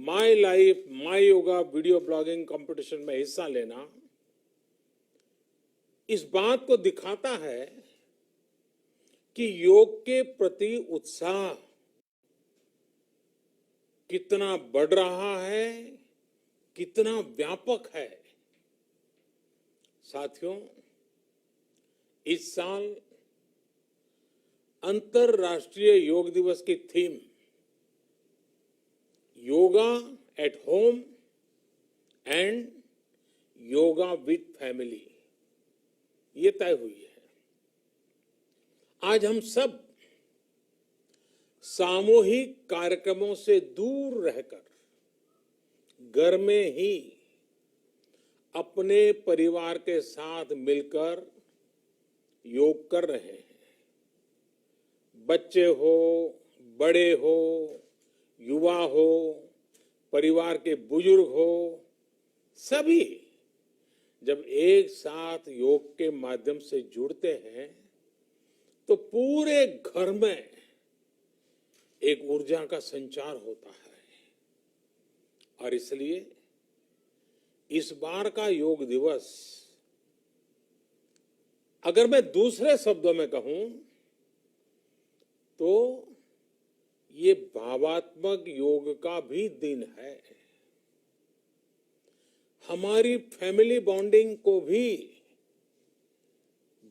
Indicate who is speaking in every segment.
Speaker 1: My life my yoga video blogging competition में हिस्सा लेना इस बात को दिखाता है कि योग के प्रति उत्साह कितना बढ़ रहा है, कितना व्यापक है। साथियों, इस साल अंतर्राष्ट्रीय योग दिवस की theme yoga at home and yoga with family ये तय हुई है। आज हम सब सामूहिक कार्यक्रमों से दूर रहकर घर में ही अपने परिवार के साथ मिलकर योग कर रहे हैं। बच्चे हो, बड़े हो, युवा हो, परिवार के बुजुर्ग हो, सभी जब एक साथ योग के माध्यम से जुड़ते हैं तो पूरे घर में एक ऊर्जा का संचार होता है। और इसलिए इस बार का योग दिवस, अगर मैं दूसरे शब्दों में कहूं तो ये भावात्मक योग का भी दिन है। हमारी फैमिली बॉन्डिंग को भी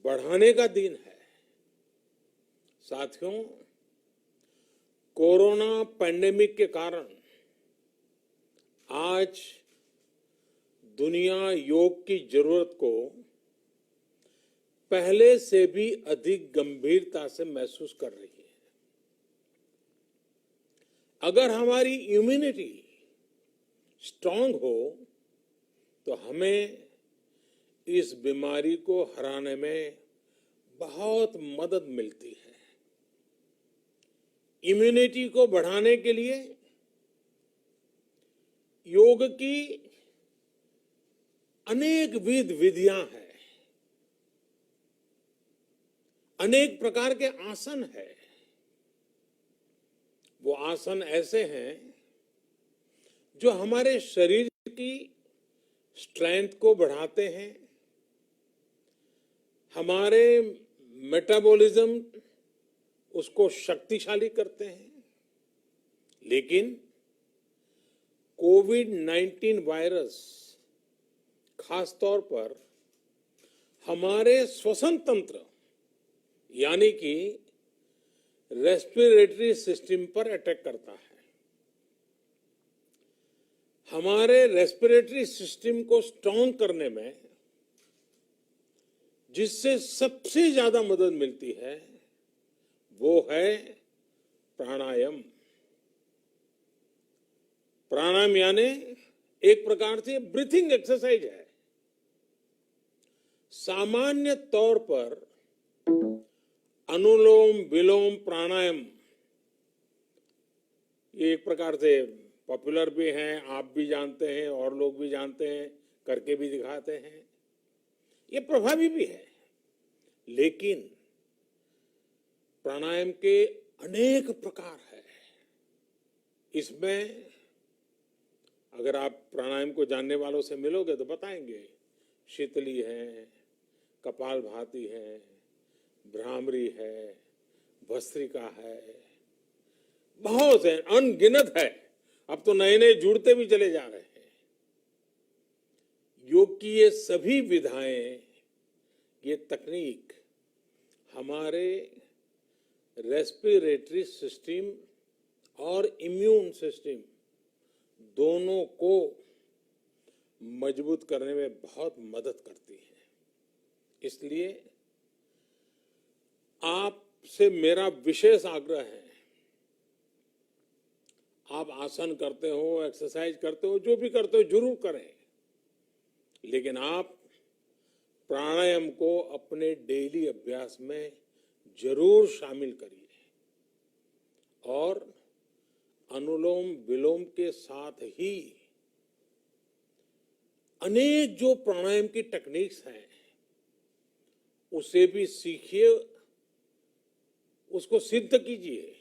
Speaker 1: बढ़ाने का दिन है। साथियों, कोरोना पैंडेमिक के कारण आज दुनिया योग की जरूरत को पहले से भी अधिक गंभीरता से महसूस कर रही है। अगर हमारी इम्यूनिटी स्ट्रांग हो तो हमें इस बीमारी को हराने में बहुत मदद मिलती है। इम्यूनिटी को बढ़ाने के लिए योग की अनेक विधियां हैं, अनेक प्रकार के आसन हैं। वो आसन ऐसे हैं जो हमारे शरीर की स्ट्रेंथ को बढ़ाते हैं, हमारे मेटाबॉलिज्म उसको शक्तिशाली करते हैं। लेकिन कोविड-19 वायरस खासतौर पर हमारे श्वसन तंत्र यानी कि रेस्पिरेटरी सिस्टम पर अटैक करता है। हमारे रेस्पिरेटरी सिस्टम को स्ट्रांग करने में जिससे सबसे ज्यादा मदद मिलती है वो है प्राणायाम। प्राणायाम यानी एक प्रकार से ब्रीथिंग एक्सरसाइज है। सामान्य तौर पर अनुलोम विलोम प्राणायाम ये एक प्रकार से पॉपुलर भी हैं, आप भी जानते हैं और लोग भी जानते हैं, करके भी दिखाते हैं। ये प्रभावी भी है। लेकिन प्राणायाम के अनेक प्रकार हैं। इसमें अगर आप प्राणायाम को जानने वालों से मिलोगे तो बताएंगे शीतली है, कपालभाति है, भ्रामरी है, भस्त्रिका है, बहुत है, अनगिनत है। अब तो नए नए जुड़ते भी चले जा रहे हैं। योग की ये सभी विधाएं, ये तकनीक हमारे रेस्पिरेटरी सिस्टम और इम्यून सिस्टम दोनों को मजबूत करने में बहुत मदद करती है। इसलिए आपसे मेरा विशेष आग्रह है, आप आसन करते हो, एक्सरसाइज करते हो, जो भी करते हो जरूर करें, लेकिन आप प्राणायाम को अपने डेली अभ्यास में जरूर शामिल करिए। और अनुलोम विलोम के साथ ही अनेक जो प्राणायाम की टेक्निक्स हैं उसे भी सीखिए, उसको सिद्ध कीजिए।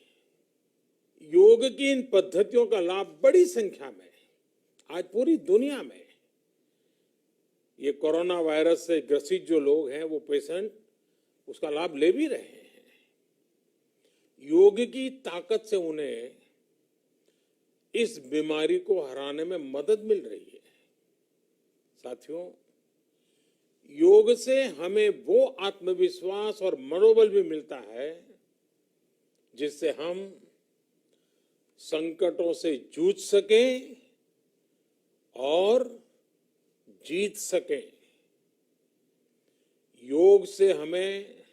Speaker 1: योग की इन पद्धतियों का लाभ बड़ी संख्या में आज पूरी दुनिया में ये कोरोना वायरस से ग्रसित जो लोग हैं वो पेशेंट उसका लाभ ले भी रहे हैं। योग की ताकत से उन्हें इस बीमारी को हराने में मदद मिल रही है। साथियों, योग से हमें वो आत्मविश्वास और मनोबल भी मिलता है जिससे हम संकटों से जूझ सकें और जीत सकें। योग से हमें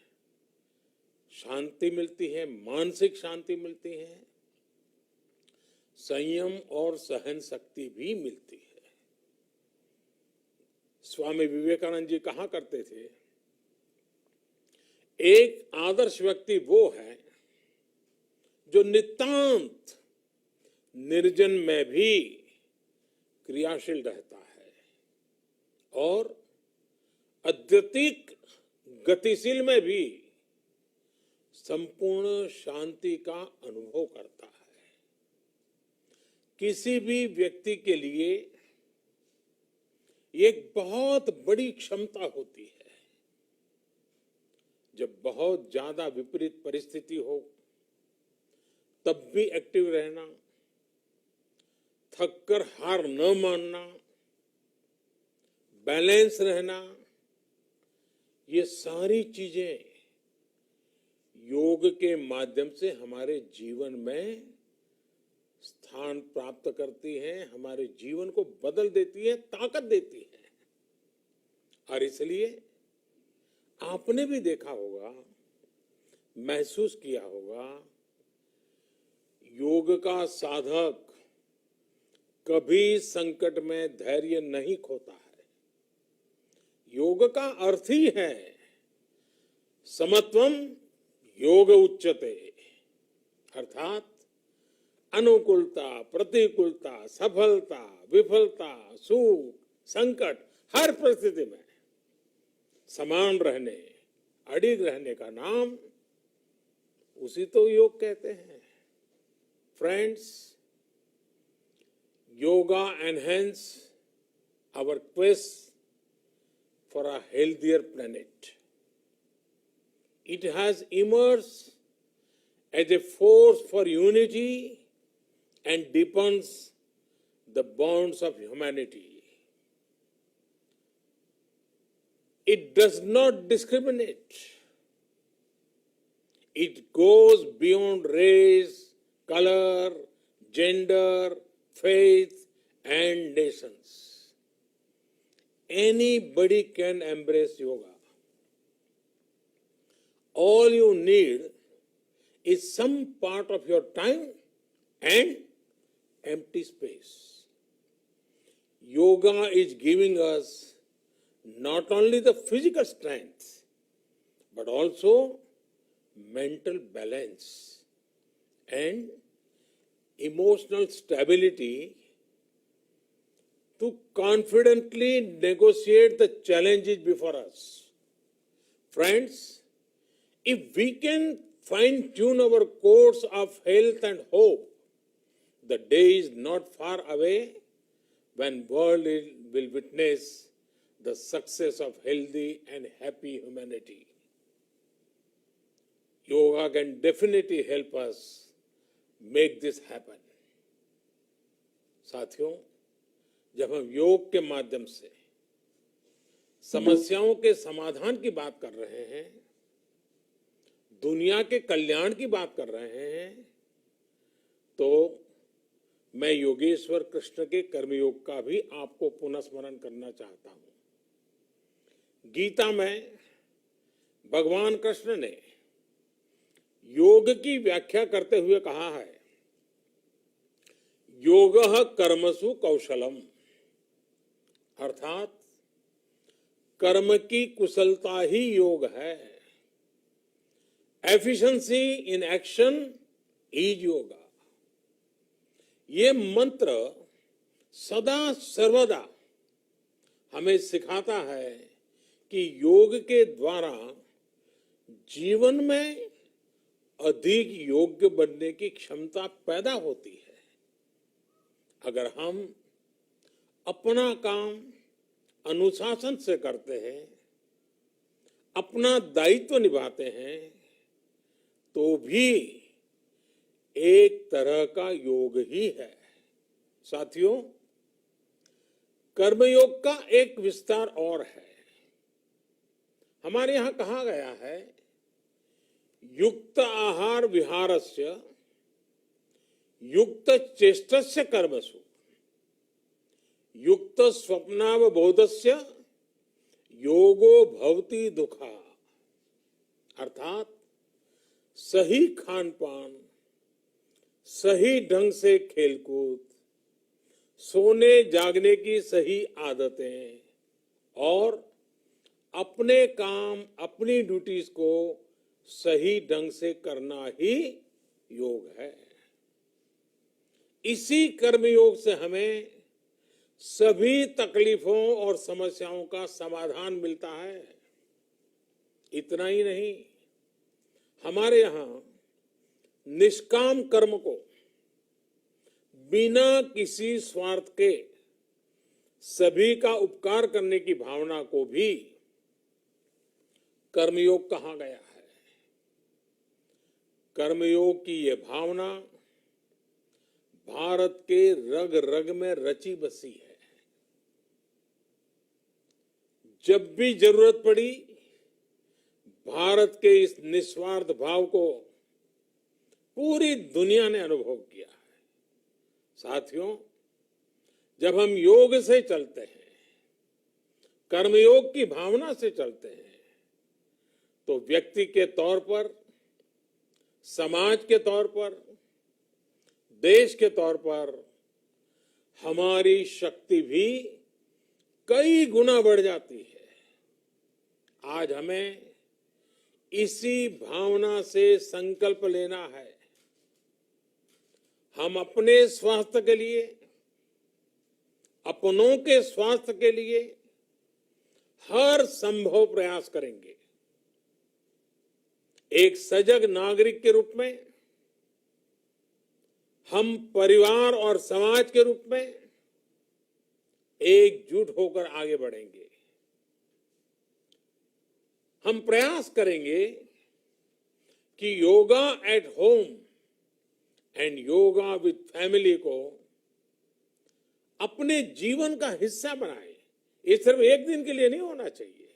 Speaker 1: शांति मिलती है, मानसिक शांति मिलती है, संयम और सहन शक्ति भी मिलती है। स्वामी विवेकानंद जी कहा करते थे, एक आदर्श व्यक्ति वो है जो नितांत निर्जन में भी क्रियाशील रहता है और अत्यधिक गतिशील में भी संपूर्ण शांति का अनुभव करता है। किसी भी व्यक्ति के लिए एक बहुत बड़ी क्षमता होती है जब बहुत ज्यादा विपरीत परिस्थिति हो तब भी एक्टिव रहना, थककर हार न मानना, बैलेंस रहना, ये सारी चीजें योग के माध्यम से हमारे जीवन में स्थान प्राप्त करती हैं, हमारे जीवन को बदल देती है, ताकत देती है। और इसलिए आपने भी देखा होगा, महसूस किया होगा, योग का साधक कभी संकट में धैर्य नहीं खोता है। योग का अर्थ ही है समत्वम योग उच्यते, अर्थात अनुकूलता, प्रतिकूलता, सफलता, विफलता, सुख, संकट, हर परिस्थिति में समान रहने, अडिग रहने का नाम उसी तो योग कहते हैं। Friends, yoga enhance our quest for a healthier planet. It has emerged as a force for unity and deepens the bonds of humanity. It does not discriminate. It goes beyond race, color, gender, faith, and nations. Anybody can embrace yoga. All you need is some part of your time and empty space. Yoga is giving us not only the physical strength, but also mental balance and emotional stability to confidently negotiate the challenges before us. Friends, if we can fine-tune our course of health and hope, the day is not far away when world will witness the success of healthy and happy humanity. Yoga can definitely help us make this happen. साथियों, जब हम योग के माध्यम से समस्याओं के समाधान की बात कर रहे हैं, दुनिया के कल्याण की बात कर रहे हैं, तो मैं योगेश्वर कृष्ण के कर्मयोग का भी आपको पुनः स्मरण करना चाहता हूं। गीता में भगवान कृष्ण ने योग की व्याख्या करते हुए कहा है, योगः कर्मसु कौशलम, अर्थात कर्म की कुशलता ही योग है। Efficiency in action is yoga. ये मंत्र सदा सर्वदा हमें सिखाता है कि योग के द्वारा जीवन में अधिक योग्य बनने की क्षमता पैदा होती है अगर हम अपना काम अनुशासन से करते हैं, अपना दायित्व निभाते हैं, तो भी एक तरह का योग ही है। साथियों, कर्मयोग का एक विस्तार और है। हमारे यहां कहा गया है, युक्त आहार विहारस्य युक्त चेष्टस्य कर्मसु युक्त स्वप्नावबोधस्य योगो भवति दुखा। अर्थात सही खान पान, सही ढंग से खेलकूद, सोने जागने की सही आदतें और अपने काम, अपनी ड्यूटीज को सही ढंग से करना ही योग है। इसी कर्मयोग से हमें सभी तकलीफों और समस्याओं का समाधान मिलता है। इतना ही नहीं, हमारे यहां निष्काम कर्म को बिना किसी स्वार्थ के सभी का उपकार करने की भावना को भी कर्मयोग कहा गया है। कर्मयोग की ये भावना भारत के रग रग में रची बसी है। जब भी जरूरत पड़ी, भारत के इस निस्वार्थ भाव को पूरी दुनिया ने अनुभव किया है। साथियों, जब हम योग से चलते हैं, कर्मयोग की भावना से चलते हैं, तो व्यक्ति के तौर पर, समाज के तौर पर, देश के तौर पर हमारी शक्ति भी कई गुना बढ़ जाती है। आज हमें इसी भावना से संकल्प लेना है। हम अपने स्वास्थ्य के लिए, अपनों के स्वास्थ्य के लिए हर संभव प्रयास करेंगे। एक सजग नागरिक के रूप में हम परिवार और समाज के रूप में एकजुट होकर आगे बढ़ेंगे। हम प्रयास करेंगे कि yoga at home and yoga with family को अपने जीवन का हिस्सा बनाएं। ये सिर्फ एक दिन के लिए नहीं होना चाहिए।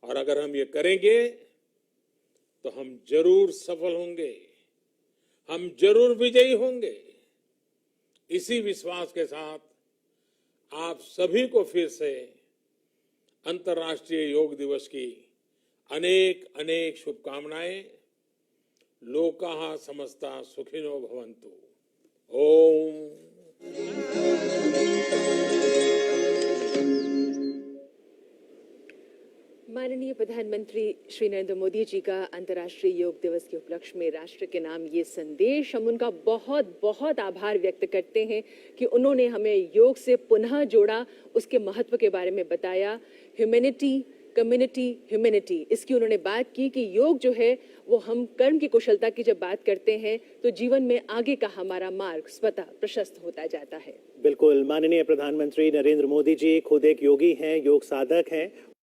Speaker 1: और अगर हम ये करेंगे तो हम जरूर सफल होंगे, हम जरूर विजयी होंगे। इसी विश्वास के साथ आप सभी को फिर से अंतर्राष्ट्रीय योग दिवस की अनेक अनेक शुभकामनाएं। लोकाः समस्ता सुखिनो भवन्तु। ओम।
Speaker 2: माननीय प्रधानमंत्री श्री नरेंद्र मोदी जी का अंतर्राष्ट्रीय योग दिवस के उपलक्ष्य में राष्ट्र के नाम ये संदेश, हम उनका बहुत बहुत आभार व्यक्त करते हैं कि उन्होंने हमें योग से पुनः जोड़ा, उसके महत्व के बारे में बताया। ह्यूमैनिटी, कम्युनिटी, ह्यूमैनिटी, इसकी उन्होंने बात की कि योग जो है वो हम कर्म की कुशलता की जब बात करते हैं तो जीवन में आगे का हमारा मार्ग स्वतः प्रशस्त होता जाता है।
Speaker 3: बिल्कुल, माननीय प्रधानमंत्री नरेंद्र मोदी जी खुद एक योगी हैं, योग साधक हैं